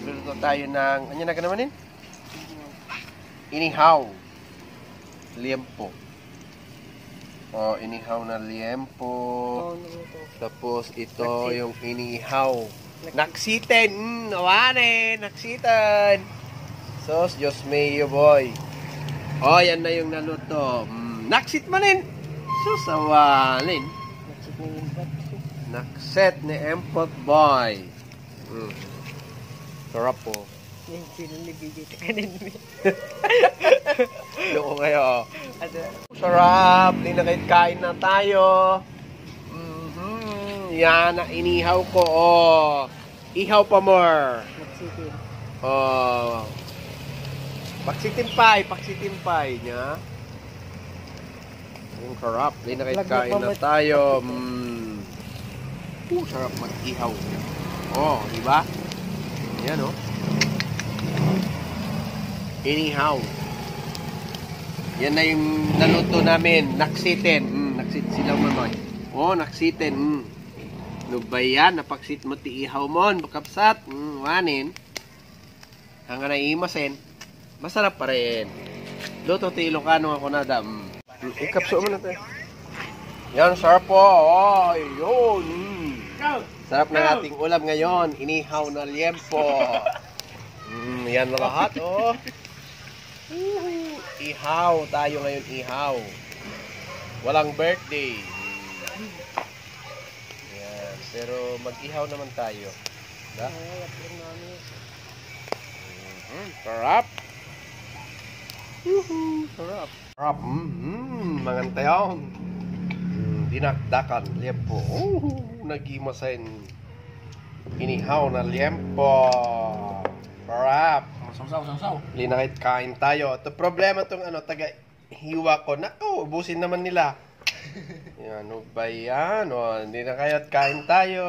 Magluluto tayo ng, ano na ka naman yun? Inihaw. Liempo. Oh, inihaw na liempo. Tapos ito yung inihaw. Naksitin! Awanin! Naksitin! Sos, Diyos mayo boy. Oh, yan na yung naluto. Naksit manin! Sus, awanin. Nakset ni Empot boy. Sarap po. Yung sinulibigit kanin mo. Loko kayo. Sarap. Kain na tayo. Yan na inihaw ko. Oh. Ihaw pa more. Magsitin. Oh. Paksitimpay niya. Ang sarap. Kain na tayo. Sarap mag-ihaw. Oh, di ba? Yan oh. Inihaw. Yan na yung naluto namin. Naksitin. Naksit sila manoy. Oh, naksitin. Ano ba yan? Napaksit mo ti ihaw mo. Bakapsat. Wanin. Hanga na imasin. Masarap pa rin. Luto ti Ilocano ako na dam. Ikapso mo na tayo. Yan, sarap po. Oh, yun. Sarap ng ating ulam ngayon. Inihaw na liempo. Yan lahat, oh. Ihaw. Tayo ngayon ihaw. Walang birthday. Yan. Pero mag-ihaw naman tayo. Da? Sarap. Sarap. Sarap. Mangantayaw. Dinakdakan. Liempo. Nagimasin. Inihaw na liempo. Sarap. Samsaw. Linakit kain tayo. Ito problema tong taga-hiwa ko. Nako, ubusin naman nila. Yan, ano ba yan? O, hindi na kaya't kain tayo.